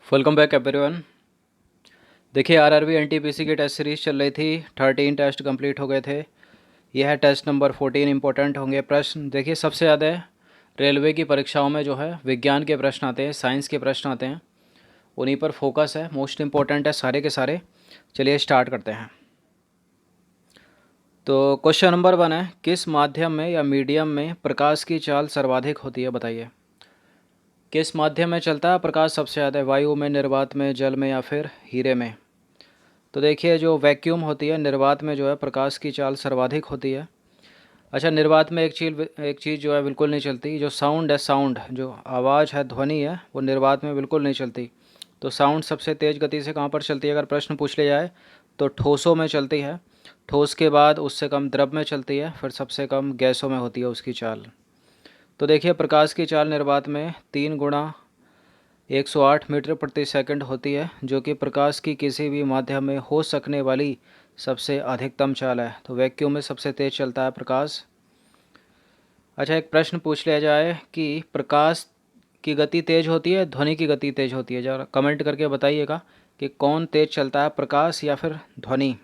Welcome back everyone. देखिए RRB NTPC की test series चल रही थी। 13 टेस्ट कंप्लीट हो गए थे। यह है टेस्ट नंबर 14। इंपॉर्टेंट होंगे प्रश्न। देखिए सबसे ज़्यादा रेलवे की परीक्षाओं में जो है विज्ञान के प्रश्न आते हैं, साइंस के प्रश्न आते हैं, उन्हीं पर फोकस है। मोस्ट इम्पोर्टेंट है सारे के सारे। चलिए स्टार्ट करते हैं। तो क्वेश्चन नंबर 1 है, किस माध्यम में या मीडियम में प्रकाश की चाल सर्वाधिक होती है? बताइए किस माध्यम में चलता है प्रकाश सबसे ज़्यादा? वायु में, निर्वात में, जल में या फिर हीरे में? तो देखिए जो वैक्यूम होती है, निर्वात में जो है प्रकाश की चाल सर्वाधिक होती है। अच्छा, निर्वात में एक चीज़ जो है बिल्कुल नहीं चलती, जो साउंड है, साउंड जो आवाज़ है, ध्वनि है, वो निर्वात में बिल्कुल नहीं चलती। तो साउंड सबसे तेज़ गति से कहाँ पर चलती है अगर प्रश्न पूछ लिया जाए तो ठोसों में चलती है। ठोस के बाद उससे कम द्रव में चलती है, फिर सबसे कम गैसों में होती है उसकी चाल। तो देखिए प्रकाश की चाल निर्वात में 3 गुणा 108 मीटर प्रति सेकंड होती है, जो कि प्रकाश की किसी भी माध्यम में हो सकने वाली सबसे अधिकतम चाल है। तो वैक्यूम में सबसे तेज़ चलता है प्रकाश। अच्छा, एक प्रश्न पूछ लिया जाए कि प्रकाश की गति तेज़ होती है, ध्वनि की गति तेज़ होती है? जरा कमेंट करके बताइएगा कि कौन तेज़ चलता है, प्रकाश या फिर ध्वनि।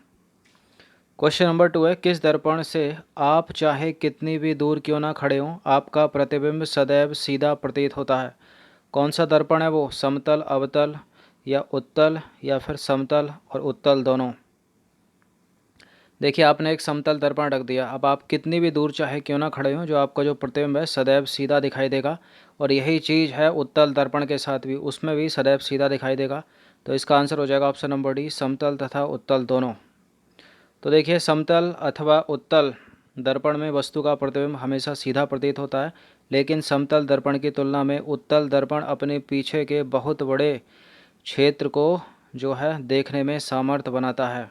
क्वेश्चन नंबर 2 है, किस दर्पण से आप चाहे कितनी भी दूर क्यों ना खड़े हों, आपका प्रतिबिंब सदैव सीधा प्रतीत होता है? कौन सा दर्पण है वो? समतल, अवतल या उत्तल या फिर समतल और उत्तल दोनों? देखिए आपने एक समतल दर्पण रख दिया, अब आप कितनी भी दूर चाहे क्यों ना खड़े हों, जो आपका जो प्रतिबिंब है सदैव सीधा दिखाई देगा। और यही चीज़ है उत्तल दर्पण के साथ भी, उसमें भी सदैव सीधा दिखाई देगा। तो इसका आंसर हो जाएगा ऑप्शन नंबर डी, समतल तथा उत्तल दोनों। तो देखिए समतल अथवा उत्तल दर्पण में वस्तु का प्रतिबिंब हमेशा सीधा प्रतीत होता है, लेकिन समतल दर्पण की तुलना में उत्तल दर्पण अपने पीछे के बहुत बड़े क्षेत्र को जो है देखने में सामर्थ्य बनाता है।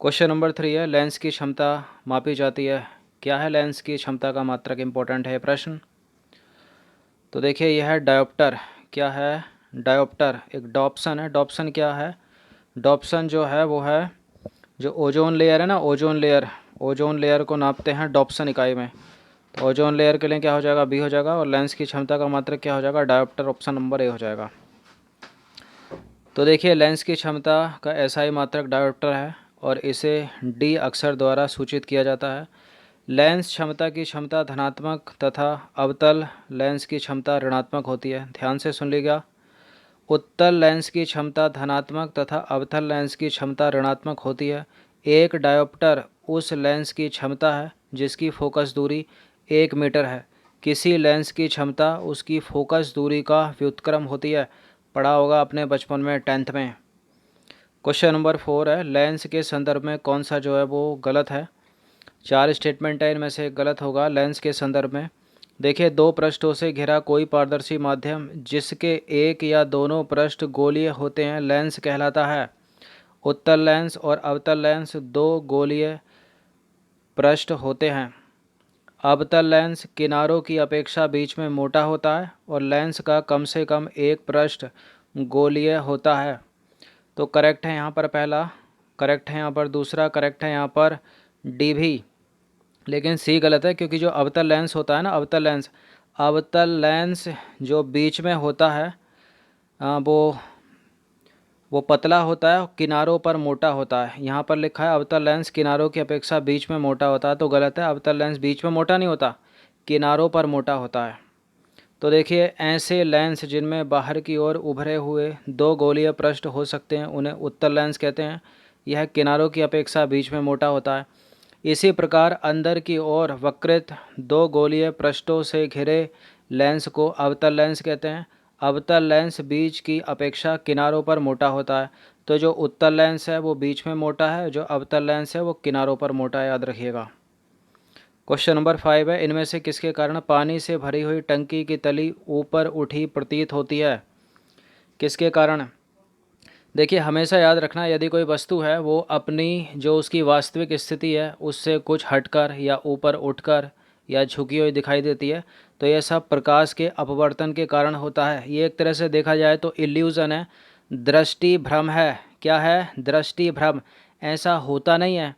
क्वेश्चन नंबर 3 है, लेंस की क्षमता मापी जाती है। क्या है लेंस की क्षमता का मात्रक? इंपॉर्टेंट है प्रश्न। तो देखिए यह है डायोप्टर। क्या है? डायोप्टर। एक डॉप्सन है। डॉप्सन क्या है? डॉप्सन जो है वो है जो ओजोन लेयर है ना, ओजोन लेयर, ओजोन लेयर को नापते हैं डॉप्सन इकाई में। तो ओजोन लेयर के लिए क्या हो जाएगा? बी हो जाएगा। और लेंस की क्षमता का मात्रक क्या हो जाएगा? डायोप्टर। ऑप्शन नंबर ए हो जाएगा। तो देखिए लेंस की क्षमता का ऐसा ही मात्रक डायोप्टर है और इसे डी अक्षर द्वारा सूचित किया जाता है। लेंस क्षमता की क्षमता धनात्मक तथा अवतल लेंस की क्षमता ऋणात्मक होती है। ध्यान से सुन लीजिएगा। उत्तल लेंस की क्षमता धनात्मक तथा अवतल लेंस की क्षमता ऋणात्मक होती है। एक डायोप्टर उस लेंस की क्षमता है जिसकी फोकस दूरी 1 मीटर है। किसी लेंस की क्षमता उसकी फोकस दूरी का व्युत्क्रम होती है। पढ़ा होगा अपने बचपन में, 10th में। क्वेश्चन नंबर 4 है, लेंस के संदर्भ में कौन सा जो है वो गलत है? 4 स्टेटमेंट है, इनमें से गलत होगा लेंस के संदर्भ में। देखिए 2 पृष्ठों से घिरा कोई पारदर्शी माध्यम जिसके एक या दोनों पृष्ठ गोलीय होते हैं लेंस कहलाता है। उत्तल लेंस और अवतल लेंस 2 गोलीय पृष्ठ होते हैं। अवतल लेंस किनारों की अपेक्षा बीच में मोटा होता है और लेंस का कम से कम एक पृष्ठ गोलीय होता है। तो करेक्ट है यहाँ पर पहला, करेक्ट है यहाँ पर दूसरा, करेक्ट है यहाँ पर डी भी। लेकिन सी गलत है, क्योंकि जो अवतल लेंस होता है ना, अवतल लेंस जो बीच में होता है वो पतला होता है, किनारों पर मोटा होता है। यहाँ पर लिखा है अवतल लेंस किनारों की अपेक्षा बीच में मोटा होता है, तो गलत है। अवतल लेंस बीच में मोटा नहीं होता, किनारों पर मोटा होता है। तो देखिए ऐसे लेंस जिनमें बाहर की ओर उभरे हुए 2 गोलीय पृष्ठ हो सकते हैं उन्हें उत्तल लेंस कहते हैं। यह किनारों की अपेक्षा बीच में मोटा होता है। इसी प्रकार अंदर की ओर वक्रित 2 गोलीय पृष्ठों से घिरे लेंस को अवतल लेंस कहते हैं। अवतल लेंस बीच की अपेक्षा किनारों पर मोटा होता है। तो जो उत्तल लेंस है वो बीच में मोटा है, जो अवतल लेंस है वो किनारों पर मोटा है, याद रखिएगा। क्वेश्चन नंबर 5 है, इनमें से किसके कारण पानी से भरी हुई टंकी की तली ऊपर उठी प्रतीत होती है? किसके कारण? देखिए हमेशा याद रखना, यदि कोई वस्तु है वो अपनी जो उसकी वास्तविक स्थिति है उससे कुछ हटकर या ऊपर उठकर या झुकी हुई दिखाई देती है, तो यह सब प्रकाश के अपवर्तन के कारण होता है। ये एक तरह से देखा जाए तो इल्यूज़न है, दृष्टि भ्रम है। क्या है? दृष्टि भ्रम। ऐसा होता नहीं है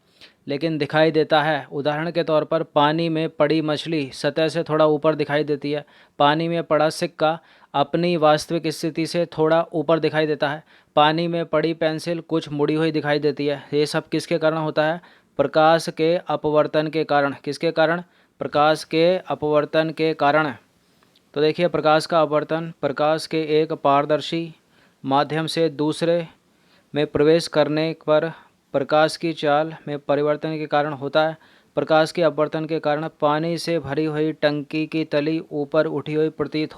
लेकिन दिखाई देता है। उदाहरण के तौर पर पानी में पड़ी मछली सतह से थोड़ा ऊपर दिखाई देती है, पानी में पड़ा सिक्का अपनी वास्तविक स्थिति से थोड़ा ऊपर दिखाई देता है। पानी में पड़ी पेंसिल कुछ मुड़ी हुई दिखाई देती है। ये सब किसके कारण होता है? प्रकाश के अपवर्तन के कारण। किसके कारण? प्रकाश के अपवर्तन के कारण। तो देखिए प्रकाश का अपवर्तन प्रकाश के एक पारदर्शी माध्यम से दूसरे में प्रवेश करने पर प्रकाश की चाल में परिवर्तन के कारण होता है। प्रकाश के अपवर्तन के कारण पानी से भरी हुई टंकी की तली ऊपर उठी हुई प्रतीत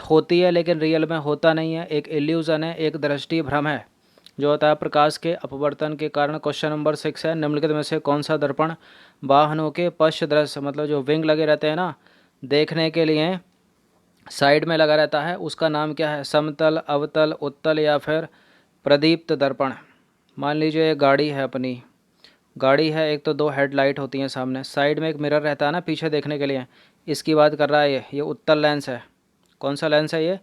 होती है लेकिन रियल में होता नहीं है। एक इल्यूजन है, एक दृष्टि भ्रम है जो होता है प्रकाश के अपवर्तन के कारण। क्वेश्चन नंबर 6 है, निम्नलिखित में से कौन सा दर्पण वाहनों के पश्च दृश्य मतलब जो विंग लगे रहते हैं ना देखने के लिए साइड में लगा रहता है, उसका नाम क्या है? समतल, अवतल, उत्तल या फिर प्रदीप्त दर्पण। मान लीजिए एक गाड़ी है, अपनी गाड़ी है, एक तो दो हेडलाइट होती हैं सामने, साइड में एक मिरर रहता है ना पीछे देखने के लिए। इसकी बात कर रहा है ये उत्तल लेंस है। कौन सा लेंस है ये?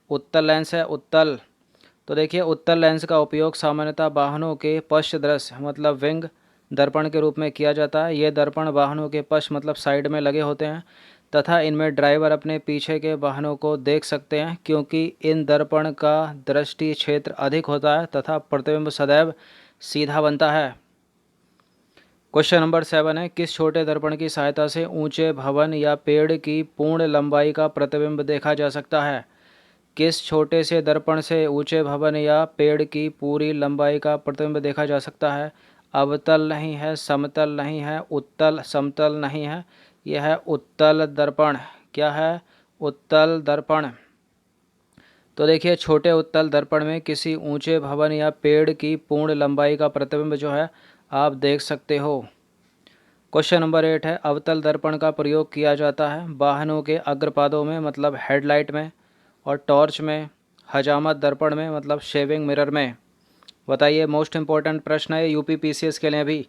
उत्तल लेंस है, उत्तल। तो देखिए उत्तल लेंस का उपयोग सामान्यतः वाहनों के पश्च दृश्य मतलब विंग दर्पण के रूप में किया जाता है। ये दर्पण वाहनों के पश्च मतलब साइड में लगे होते हैं तथा इनमें ड्राइवर अपने पीछे के वाहनों को देख सकते हैं क्योंकि इन दर्पण का दृष्टि क्षेत्र अधिक होता है तथा प्रतिबिंब सदैव सीधा बनता है। क्वेश्चन नंबर 7 है, किस छोटे दर्पण की सहायता से ऊंचे भवन या पेड़ की पूर्ण लंबाई का प्रतिबिंब देखा जा सकता है? किस छोटे से दर्पण से ऊंचे भवन या पेड़ की पूरी लंबाई का प्रतिबिंब देखा जा सकता है? अवतल नहीं है, समतल नहीं है, उत्तल समतल नहीं है, यह है उत्तल दर्पण। क्या है? उत्तल दर्पण। तो देखिए छोटे उत्तल दर्पण में किसी ऊंचे भवन या पेड़ की पूर्ण लंबाई का प्रतिबिंब जो है आप देख सकते हो। क्वेश्चन नंबर 8 है, अवतल दर्पण का प्रयोग किया जाता है वाहनों के अग्रपादों में मतलब हेडलाइट में और टॉर्च में, हजामत दर्पण में मतलब शेविंग मिरर में। बताइए, मोस्ट इम्पोर्टेंट प्रश्न है यूपी पीसीएस के लिए भी।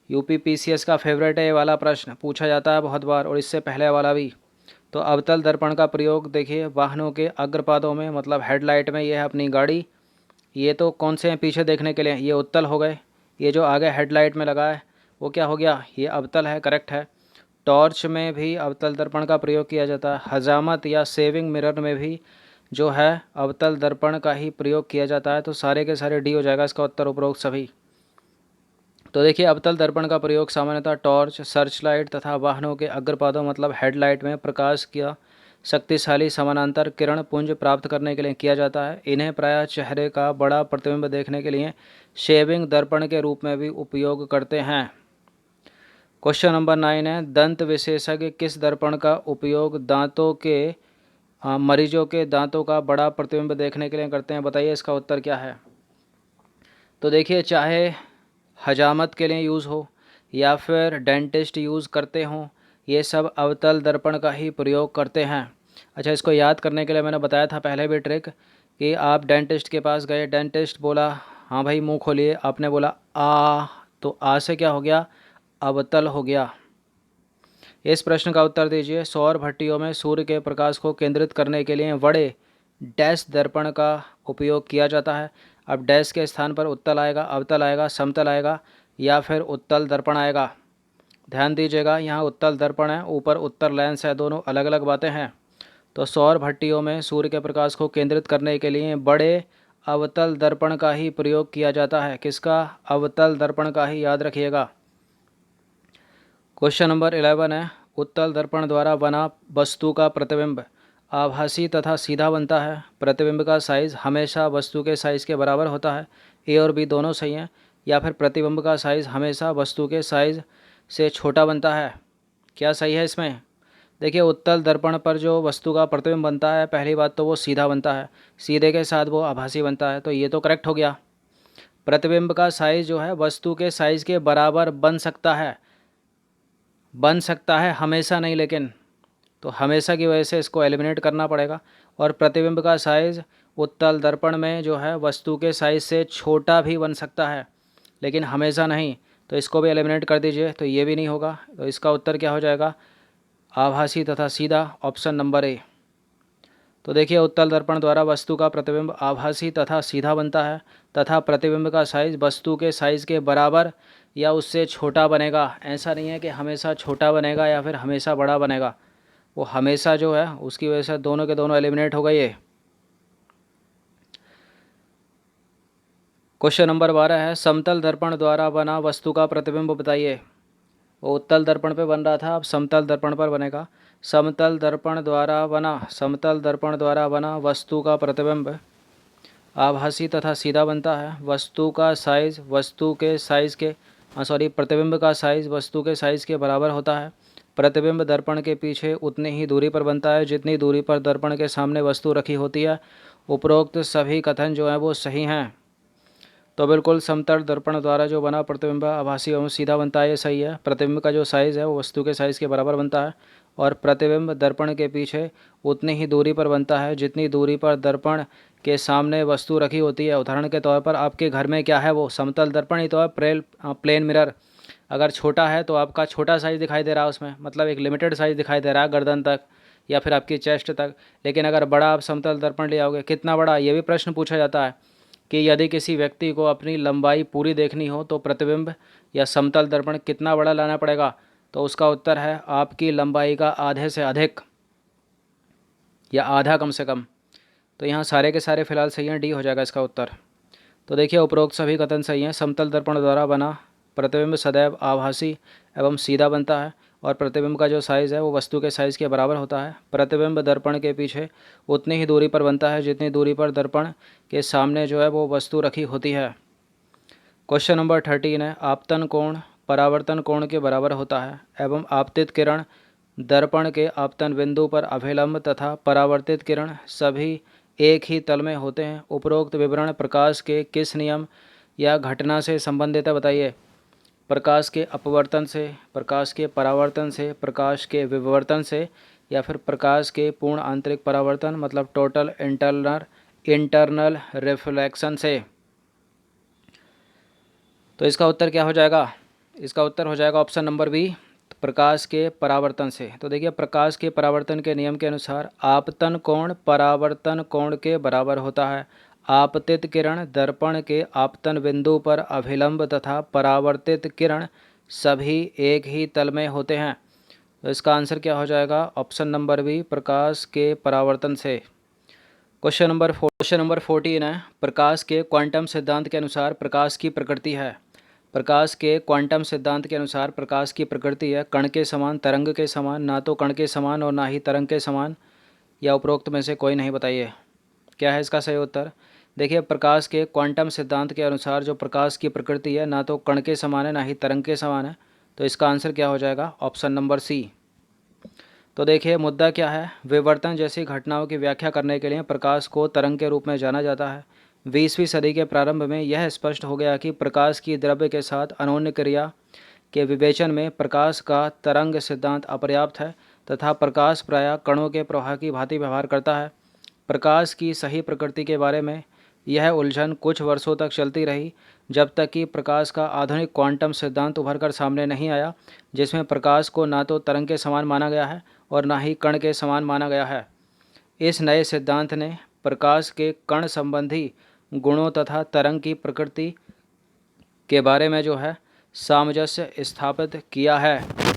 यूपी पीसीएस का फेवरेट है ये वाला प्रश्न, पूछा जाता है बहुत बार और इससे पहले वाला भी। तो अवतल दर्पण का प्रयोग देखिए वाहनों के अग्रपादों में मतलब हेडलाइट में, ये है अपनी गाड़ी। ये तो कौन से हैं पीछे देखने के लिए? ये उत्तल हो गए। ये जो आगे हेडलाइट में लगा है वो क्या हो गया? ये अवतल है, करेक्ट है। टॉर्च में भी अवतल दर्पण का प्रयोग किया जाता है। हजामत या सेविंग मिरर में भी जो है अवतल दर्पण का ही प्रयोग किया जाता है। तो सारे के सारे डी हो जाएगा इसका उत्तर, उपरोक्त सभी। तो देखिए अवतल दर्पण का प्रयोग सामान्यतः टॉर्च, सर्च लाइट तथा वाहनों के अग्रपादों मतलब हेडलाइट में प्रकाश का शक्तिशाली समानांतर किरण पुंज प्राप्त करने के लिए किया जाता है। इन्हें प्रायः चेहरे का बड़ा प्रतिबिंब देखने के लिए शेविंग दर्पण के रूप में भी उपयोग करते हैं। क्वेश्चन नंबर 9 है, दंत विशेषज्ञ किस दर्पण का उपयोग दांतों के मरीजों के दांतों का बड़ा प्रतिबिंब देखने के लिए करते हैं? बताइए इसका उत्तर क्या है? तो देखिए चाहे हजामत के लिए यूज़ हो या फिर डेंटिस्ट यूज़ करते हों, ये सब अवतल दर्पण का ही प्रयोग करते हैं। अच्छा, इसको याद करने के लिए मैंने बताया था पहले भी ट्रिक कि आप डेंटिस्ट के पास गए, डेंटिस्ट बोला हाँ भाई मुंह खोलिए, आपने बोला आ, तो आ से क्या हो गया? अवतल हो गया। इस प्रश्न का उत्तर दीजिए, सौर भट्टियों में सूर्य के प्रकाश को केंद्रित करने के लिए बड़े डैश दर्पण का उपयोग किया जाता है। अब डैश के स्थान पर उत्तल आएगा, अवतल आएगा, समतल आएगा या फिर उत्तल दर्पण आएगा। ध्यान दीजिएगा, यहाँ उत्तल दर्पण है, ऊपर उत्तल लेंस है, दोनों अलग अलग बातें हैं। तो सौर भट्टियों में सूर्य के प्रकाश को केंद्रित करने के लिए बड़े अवतल दर्पण का ही प्रयोग किया जाता है। किसका? अवतल दर्पण का ही, याद रखिएगा। क्वेश्चन नंबर 11 है, उत्तल दर्पण द्वारा बना वस्तु का प्रतिबिंब आभासी तथा सीधा बनता है। प्रतिबिंब का साइज हमेशा वस्तु के साइज के बराबर होता है। ए और बी दोनों सही हैं। या फिर प्रतिबिंब का साइज हमेशा वस्तु के साइज से छोटा बनता है। क्या सही है इसमें? देखिए उत्तल दर्पण पर जो वस्तु का प्रतिबिंब बनता है, पहली बात तो वो सीधा बनता है, सीधे के साथ वो आभासी बनता है, तो ये तो करेक्ट हो गया। प्रतिबिंब का साइज जो है वस्तु के साइज के बराबर बन सकता है, हमेशा नहीं, लेकिन तो हमेशा की वजह से इसको एलिमिनेट करना पड़ेगा। और प्रतिबिंब का साइज़ उत्तल दर्पण में जो है वस्तु के साइज़ से छोटा भी बन सकता है लेकिन हमेशा नहीं, तो इसको भी एलिमिनेट कर दीजिए, तो ये भी नहीं होगा। तो इसका उत्तर क्या हो जाएगा? आभासी तथा सीधा, ऑप्शन नंबर ए। तो देखिए उत्तल दर्पण द्वारा वस्तु का प्रतिबिंब आभासी तथा सीधा बनता है तथा प्रतिबिंब का साइज़ वस्तु के साइज़ के बराबर या उससे छोटा बनेगा। ऐसा नहीं है कि हमेशा छोटा बनेगा या फिर हमेशा बड़ा बनेगा, वो हमेशा जो है उसकी वजह से दोनों के दोनों एलिमिनेट हो गए। क्वेश्चन नंबर 12 है, समतल दर्पण द्वारा बना वस्तु का प्रतिबिंब बताइए। वो उत्तल दर्पण पे बन रहा था, अब समतल दर्पण पर बनेगा। समतल दर्पण द्वारा बना वस्तु का प्रतिबिंब आभासी तथा सीधा बनता है। वस्तु का साइज वस्तु के साइज के प्रतिबिंब का साइज वस्तु के साइज के बराबर होता है। प्रतिबिंब दर्पण के पीछे उतनी ही दूरी पर बनता है जितनी दूरी पर दर्पण के सामने वस्तु रखी होती है। उपरोक्त सभी कथन जो हैं वो सही हैं। तो बिल्कुल समतल दर्पण द्वारा जो बना प्रतिबिंब आभासी एवं सीधा बनता है, ये सही है। प्रतिबिंब का जो साइज़ है वो वस्तु के साइज़ के बराबर बनता है और प्रतिबिंब दर्पण के पीछे उतनी ही दूरी पर बनता है जितनी दूरी पर दर्पण के सामने वस्तु रखी होती है। उदाहरण के तौर पर आपके घर में क्या है, वो समतल दर्पण ही तो है, प्लेन मिरर। अगर छोटा है तो आपका छोटा साइज़ दिखाई दे रहा है उसमें, मतलब एक लिमिटेड साइज़ दिखाई दे रहा है गर्दन तक या फिर आपकी चेस्ट तक। लेकिन अगर बड़ा आप समतल दर्पण ले आओगे, कितना बड़ा, ये भी प्रश्न पूछा जाता है कि यदि किसी व्यक्ति को अपनी लंबाई पूरी देखनी हो तो प्रतिबिंब या समतल दर्पण कितना बड़ा लाना पड़ेगा। तो उसका उत्तर है आपकी लंबाई का आधे से अधिक या आधा कम से कम। तो यहाँ सारे के सारे फिलहाल सही हैं, डी हो जाएगा इसका उत्तर। तो देखिए उपरोक्त सभी कथन सही हैं। समतल दर्पण द्वारा बना प्रतिबिंब सदैव आभासी एवं सीधा बनता है और प्रतिबिंब का जो साइज़ है वो वस्तु के साइज़ के बराबर होता है। प्रतिबिंब दर्पण के पीछे उतनी ही दूरी पर बनता है जितनी दूरी पर दर्पण के सामने जो है वो वस्तु रखी होती है। क्वेश्चन नंबर 13 है, आपतन कोण परावर्तन कोण के बराबर होता है एवं आपतित किरण दर्पण के आपतन बिंदु पर अभिलंब तथा परावर्तित किरण सभी एक ही तल में होते हैं। उपरोक्त विवरण प्रकाश के किस नियम या घटना से संबंधित है बताइए। प्रकाश के अपवर्तन से, प्रकाश के परावर्तन से, प्रकाश के विवर्तन से या फिर प्रकाश के पूर्ण आंतरिक परावर्तन मतलब टोटल इंटरनल रिफ्लेक्शन से। तो इसका उत्तर क्या हो जाएगा, इसका उत्तर हो जाएगा ऑप्शन नंबर बी, प्रकाश के परावर्तन से। तो देखिए प्रकाश के परावर्तन के नियम के अनुसार आपतन कोण परावर्तन कोण के बराबर होता है। आपतित किरण दर्पण के आपतन बिंदु पर अभिलंब तथा परावर्तित किरण सभी एक ही तल में होते हैं। तो इसका आंसर क्या हो जाएगा, ऑप्शन नंबर बी, प्रकाश के परावर्तन से। क्वेश्चन नंबर 14 है, प्रकाश के क्वांटम सिद्धांत के अनुसार प्रकाश की प्रकृति है। प्रकाश के क्वांटम सिद्धांत के अनुसार प्रकाश की प्रकृति है कण के समान, तरंग के समान, ना तो कण के समान और ना ही तरंग के समान, या उपरोक्त में से कोई नहीं। बताइए क्या है इसका सही उत्तर। देखिए प्रकाश के क्वांटम सिद्धांत के अनुसार जो प्रकाश की प्रकृति है ना तो कण के समान है ना ही तरंग के समान है। तो इसका आंसर क्या हो जाएगा, ऑप्शन नंबर सी। तो देखिए मुद्दा क्या है, विवर्तन जैसी घटनाओं की व्याख्या करने के लिए प्रकाश को तरंग के रूप में जाना जाता है। 20वीं सदी के प्रारंभ में यह स्पष्ट हो गया कि प्रकाश की द्रव्य के साथ अनोन्य क्रिया के विवेचन में प्रकाश का तरंग सिद्धांत अपर्याप्त है तथा प्रकाश प्रायः कणों के प्रवाह की भांति व्यवहार करता है। प्रकाश की सही प्रकृति के बारे में यह उलझन कुछ वर्षों तक चलती रही, जब तक कि प्रकाश का आधुनिक क्वांटम सिद्धांत उभर कर सामने नहीं आया, जिसमें प्रकाश को ना तो तरंग के समान माना गया है और ना ही कण के समान माना गया है। इस नए सिद्धांत ने प्रकाश के कण संबंधी गुणों तथा तरंग की प्रकृति के बारे में जो है सामंजस्य स्थापित किया है।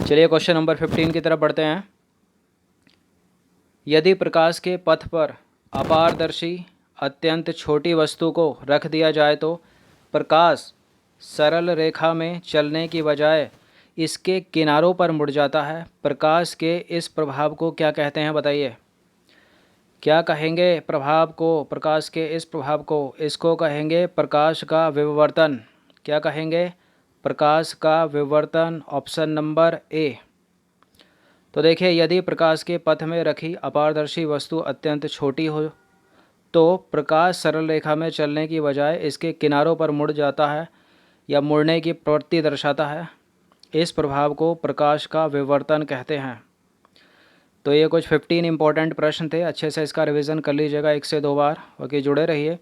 चलिए क्वेश्चन नंबर 15 की तरफ बढ़ते हैं। यदि प्रकाश के पथ पर अपारदर्शी अत्यंत छोटी वस्तु को रख दिया जाए तो प्रकाश सरल रेखा में चलने की बजाय इसके किनारों पर मुड़ जाता है। प्रकाश के इस प्रभाव को क्या कहते हैं बताइए। क्या कहेंगे प्रभाव को, प्रकाश के इस प्रभाव को, इसको कहेंगे प्रकाश का विवर्तन। क्या कहेंगे, प्रकाश का विवर्तन, ऑप्शन नंबर ए। तो देखिए यदि प्रकाश के पथ में रखी अपारदर्शी वस्तु अत्यंत छोटी हो तो प्रकाश सरल रेखा में चलने की बजाय इसके किनारों पर मुड़ जाता है या मुड़ने की प्रवृत्ति दर्शाता है। इस प्रभाव को प्रकाश का विवर्तन कहते हैं। तो ये कुछ 15 इंपॉर्टेंट प्रश्न थे, अच्छे से इसका रिवीजन कर लीजिएगा 1 से 2 बार। बाकी जुड़े रहिए।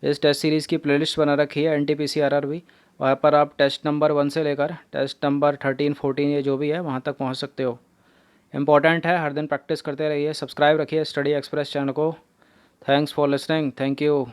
इस टेस्ट सीरीज़ की प्लेलिस्ट बना रखी है NTPC RRB, वहाँ पर आप टेस्ट नंबर 1 से लेकर टेस्ट नंबर 13, 14 ये जो भी है वहाँ तक पहुँच सकते हो। इम्पॉर्टेंट है, हर दिन प्रैक्टिस करते रहिए। सब्सक्राइब रखिए स्टडी एक्सप्रेस चैनल को। Thanks for listening, thank you.